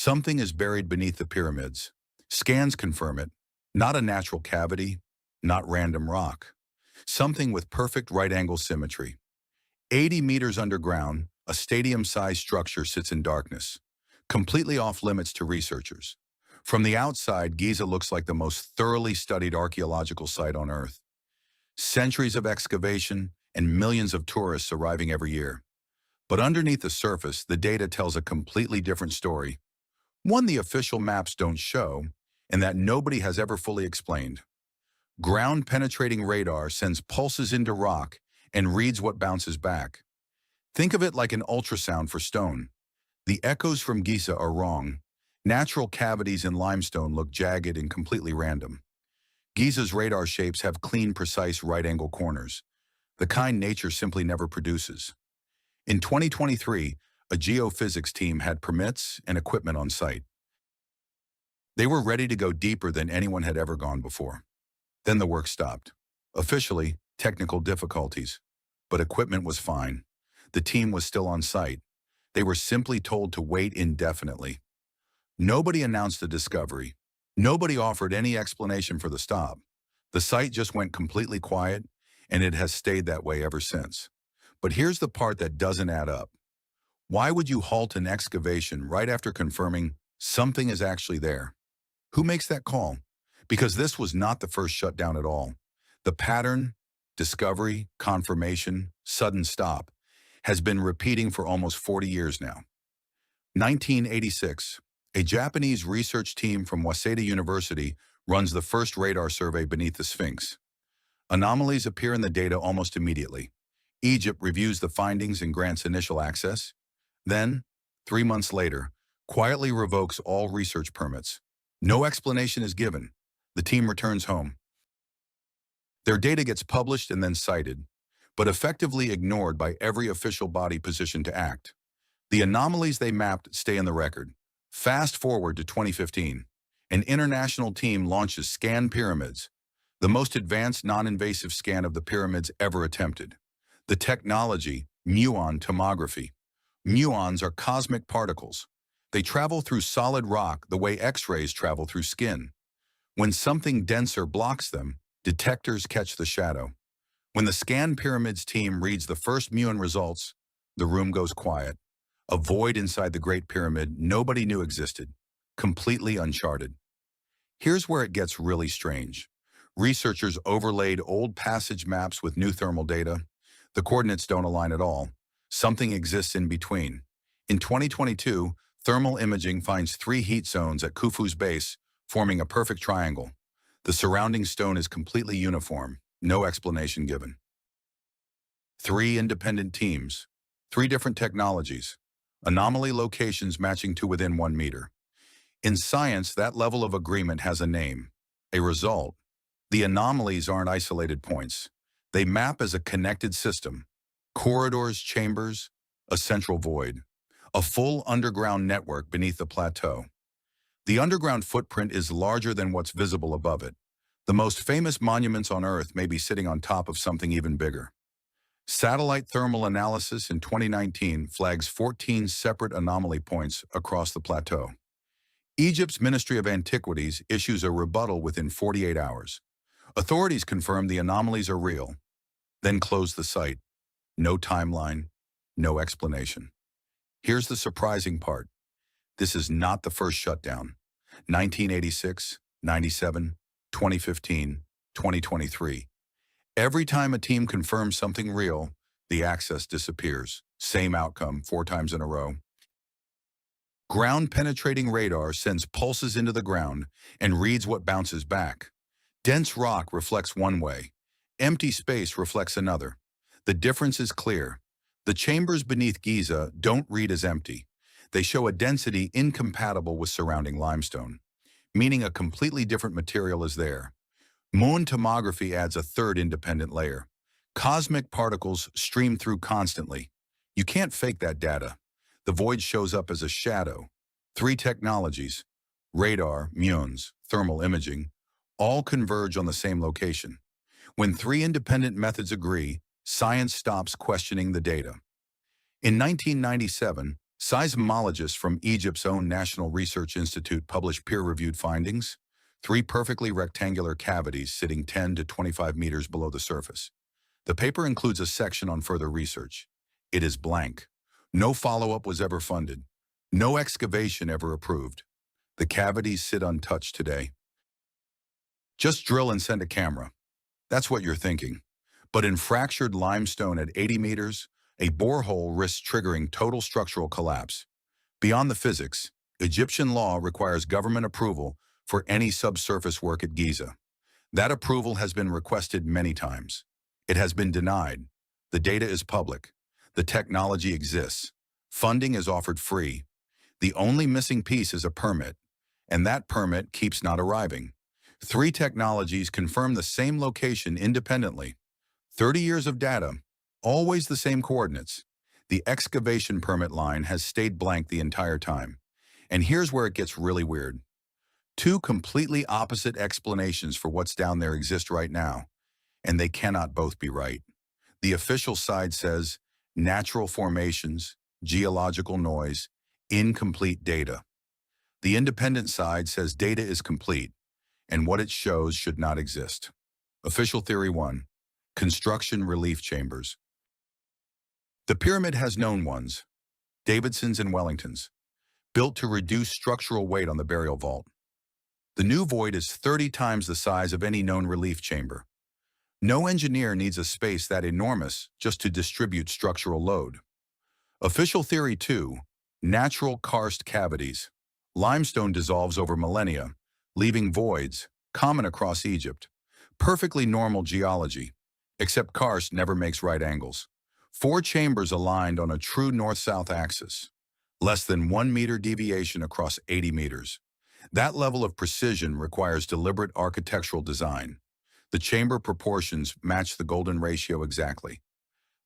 Something is buried beneath the pyramids. Scans confirm it. Not a natural cavity, not random rock. Something with perfect right-angle symmetry. 80 meters underground, a stadium-sized structure sits in darkness, completely off limits to researchers. From the outside, Giza looks like the most thoroughly studied archaeological site on Earth. Centuries of excavation and millions of tourists arriving every year. But underneath the surface, the data tells a completely different story. One the official maps don't show, and that nobody has ever fully explained. Ground-penetrating radar sends pulses into rock and reads what bounces back. Think of it like an ultrasound for stone. The echoes from Giza are wrong. Natural cavities in limestone look jagged and completely random. Giza's radar shapes have clean, precise right-angle corners, the kind nature simply never produces. In 2023, a geophysics team had permits and equipment on site. They were ready to go deeper than anyone had ever gone before. Then the work stopped. Officially, technical difficulties. But equipment was fine. The team was still on site. They were simply told to wait indefinitely. Nobody announced the discovery. Nobody offered any explanation for the stop. The site just went completely quiet, and it has stayed that way ever since. But here's the part that doesn't add up. Why would you halt an excavation right after confirming something is actually there? Who makes that call? Because this was not the first shutdown at all. The pattern, discovery, confirmation, sudden stop, has been repeating for almost 40 years now. 1986, a Japanese research team from Waseda University runs the first radar survey beneath the Sphinx. Anomalies appear in the data almost immediately. Egypt reviews the findings and grants initial access. Then, 3 months later, quietly revokes all research permits. No explanation is given. The team returns home. Their data gets published and then cited, but effectively ignored by every official body positioned to act. The anomalies they mapped stay in the record. Fast forward to 2015. An international team launches Scan Pyramids, the most advanced non-invasive scan of the pyramids ever attempted. The technology, muon tomography. Muons are cosmic particles. They travel through solid rock the way X-rays travel through skin. When something denser blocks them, detectors catch the shadow. When the Scan Pyramids team reads the first muon results, the room goes quiet. A void inside the Great Pyramid nobody knew existed, completely uncharted. Here's where it gets really strange. Researchers overlaid old passage maps with new thermal data. The coordinates don't align at all. Something exists in between. In 2022, thermal imaging finds 3 heat zones at Khufu's base, forming a perfect triangle. The surrounding stone is completely uniform, no explanation given. 3 independent teams, 3 different technologies, anomaly locations matching to within 1 meter. In science, that level of agreement has a name, a result. The anomalies aren't isolated points. They map as a connected system. Corridors, chambers, a central void. A full underground network beneath the plateau. The underground footprint is larger than what's visible above it. The most famous monuments on Earth may be sitting on top of something even bigger. Satellite thermal analysis in 2019 flags 14 separate anomaly points across the plateau. Egypt's Ministry of Antiquities issues a rebuttal within 48 hours. Authorities confirm the anomalies are real, then close the site. No timeline, no explanation. Here's the surprising part. This is not the first shutdown. 1986, 97, 2015, 2023. Every time a team confirms something real, the access disappears. Same outcome 4 times in a row. Ground-penetrating radar sends pulses into the ground and reads what bounces back. Dense rock reflects one way. Empty space reflects another. The difference is clear. The chambers beneath Giza don't read as empty. They show a density incompatible with surrounding limestone, meaning a completely different material is there. Muon tomography adds a third independent layer. Cosmic particles stream through constantly. You can't fake that data. The void shows up as a shadow. 3 technologies, radar, muons, thermal imaging, all converge on the same location. When 3 independent methods agree, science stops questioning the data. In 1997, Seismologists from Egypt's own National Research Institute published peer-reviewed findings: three perfectly rectangular cavities sitting 10 to 25 meters below the surface. The paper includes a section on further research. It is blank. No follow-up was ever funded. No excavation ever approved. The cavities sit untouched today. Just drill and send a camera. That's what you're thinking. But in fractured limestone at 80 meters, a borehole risks triggering total structural collapse. Beyond the physics, Egyptian law requires government approval for any subsurface work at Giza. That approval has been requested many times. It has been denied. The data is public. The technology exists. Funding is offered free. The only missing piece is a permit, and that permit keeps not arriving. Three technologies confirm the same location independently. 30 years of data, always the same coordinates. The excavation permit line has stayed blank the entire time. And here's where it gets really weird. Two completely opposite explanations for what's down there exist right now, and they cannot both be right. The official side says natural formations, geological noise, incomplete data. The independent side says data is complete, and what it shows should not exist. Official Theory 1. Construction relief chambers. The pyramid has known ones, Davidson's and Wellington's, built to reduce structural weight on the burial vault. The new void is 30 times the size of any known relief chamber. No engineer needs a space that enormous just to distribute structural load. Official Theory 2. Natural karst cavities. Limestone dissolves over millennia, leaving voids, common across Egypt. Perfectly normal geology, except karst never makes right angles. 4 chambers aligned on a true north-south axis. Less than 1 meter deviation across 80 meters. That level of precision requires deliberate architectural design. The chamber proportions match the golden ratio exactly.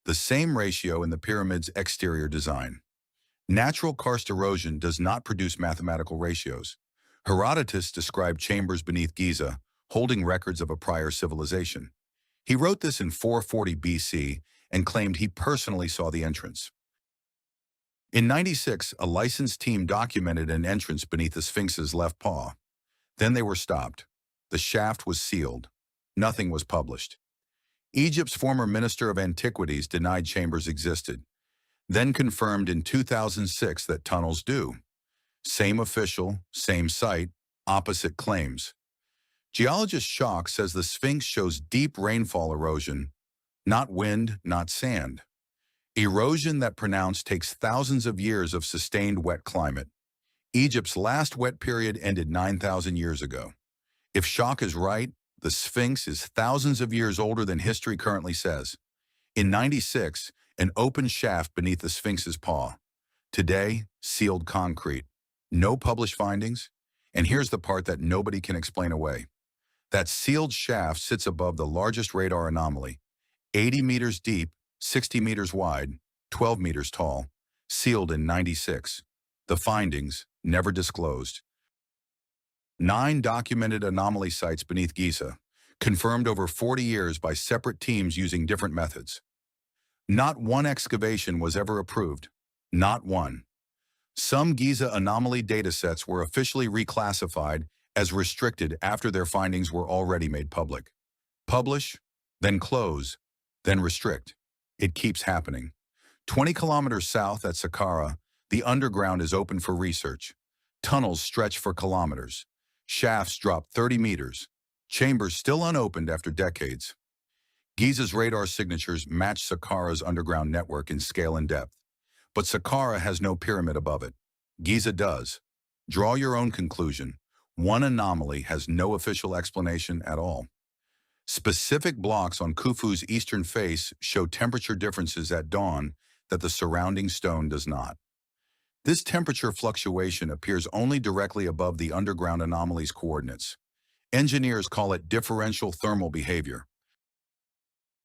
The same ratio in the pyramid's exterior design. Natural karst erosion does not produce mathematical ratios. Herodotus described chambers beneath Giza, holding records of a prior civilization. He wrote this in 440 BC and claimed he personally saw the entrance. In 96, a licensed team documented an entrance beneath the Sphinx's left paw. Then they were stopped. The shaft was sealed. Nothing was published. Egypt's former Minister of Antiquities denied chambers existed, then confirmed in 2006 that tunnels do. Same official, same site, opposite claims. Geologist Schock says the Sphinx shows deep rainfall erosion, not wind, not sand. Erosion that pronounced takes thousands of years of sustained wet climate. Egypt's last wet period ended 9,000 years ago. If Schock is right, the Sphinx is thousands of years older than history currently says. In 96, an open shaft beneath the Sphinx's paw. Today, sealed concrete. No published findings. And here's the part that nobody can explain away. That sealed shaft sits above the largest radar anomaly, 80 meters deep, 60 meters wide, 12 meters tall, sealed in 96. The findings, never disclosed. 9 documented anomaly sites beneath Giza, confirmed over 40 years by separate teams using different methods. Not one excavation was ever approved. Not one. Some Giza anomaly datasets were officially reclassified as restricted after their findings were already made public. Publish, then close, then restrict. It keeps happening. 20 kilometers south at Saqqara, the underground is open for research. Tunnels stretch for kilometers. Shafts drop 30 meters. Chambers still unopened after decades. Giza's radar signatures match Saqqara's underground network in scale and depth. But Saqqara has no pyramid above it. Giza does. Draw your own conclusion. One anomaly has no official explanation at all. Specific blocks on Khufu's eastern face show temperature differences at dawn that the surrounding stone does not. This temperature fluctuation appears only directly above the underground anomaly's coordinates. Engineers call it differential thermal behavior.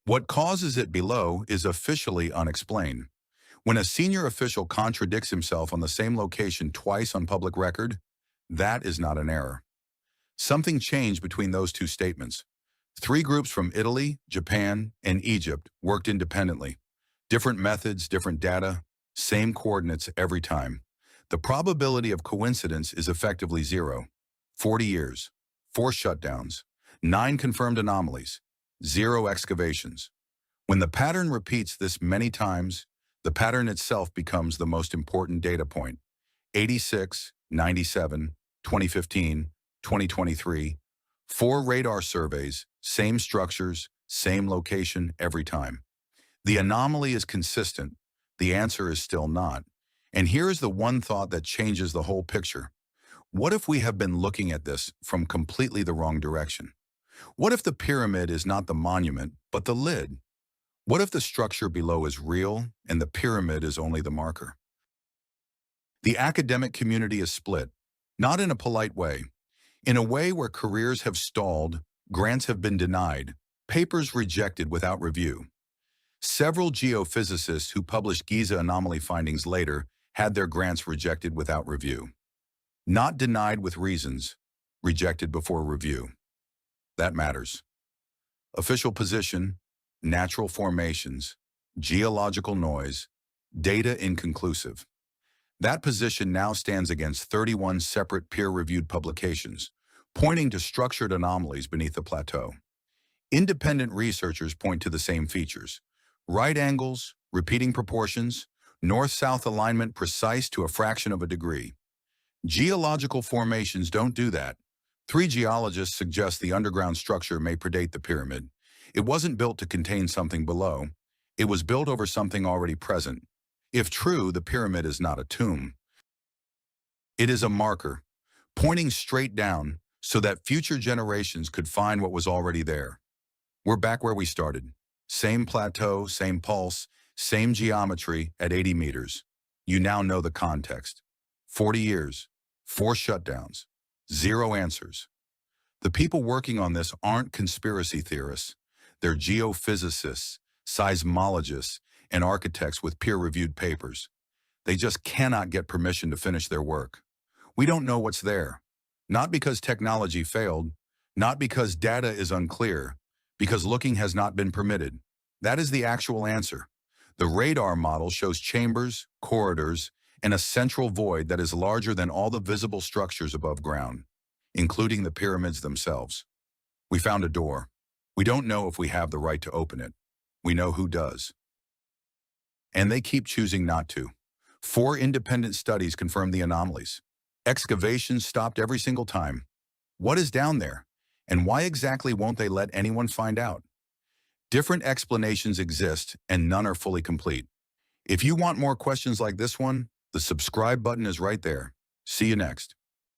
What causes it below is officially unexplained. When a senior official contradicts himself on the same location twice on public record, that is not an error. Something changed between those two statements. 3 groups from Italy, Japan, and Egypt worked independently. Different methods, different data, Same coordinates every time. The probability of coincidence is effectively zero. 40 years, 4 shutdowns, 9 confirmed anomalies, 0 excavations. When the pattern repeats this many times, the pattern itself becomes the most important data point. 86, 97, 2015, 2023, 4 radar surveys, same structures, same location every time. The anomaly is consistent. The answer is still not. And here is the one thought that changes the whole picture. What if we have been looking at this from completely the wrong direction? What if the pyramid is not the monument, but the lid? What if the structure below is real and the pyramid is only the marker? The academic community is split, not in a polite way, in a way where careers have stalled, grants have been denied, papers rejected without review. Several geophysicists who published Giza anomaly findings later had their grants rejected without review. Not denied with reasons, rejected before review. That matters. Official position, natural formations, geological noise, data inconclusive. That position now stands against 31 separate peer-reviewed publications, pointing to structured anomalies beneath the plateau. Independent researchers point to the same features: right angles, repeating proportions, north-south alignment precise to a fraction of a degree. Geological formations don't do that. 3 geologists suggest the underground structure may predate the pyramid. It wasn't built to contain something below. It was built over something already present. If true, the pyramid is not a tomb. It is a marker, pointing straight down so that future generations could find what was already there. We're back where we started. Same plateau, same pulse, same geometry at 80 meters. You now know the context. 40 years, 4 shutdowns, 0 answers. The people working on this aren't conspiracy theorists. They're geophysicists, seismologists, and architects with peer-reviewed papers. They just cannot get permission to finish their work. We don't know what's there. Not because technology failed, not because data is unclear, because looking has not been permitted. That is the actual answer. The radar model shows chambers, corridors, and a central void that is larger than all the visible structures above ground, including the pyramids themselves. We found a door. We don't know if we have the right to open it. We know who does. And they keep choosing not to. 4 independent studies confirm the anomalies. Excavation stopped every single time. What is down there? And why exactly won't they let anyone find out? Different explanations exist, and none are fully complete. If you want more questions like this one, the subscribe button is right there. See you next.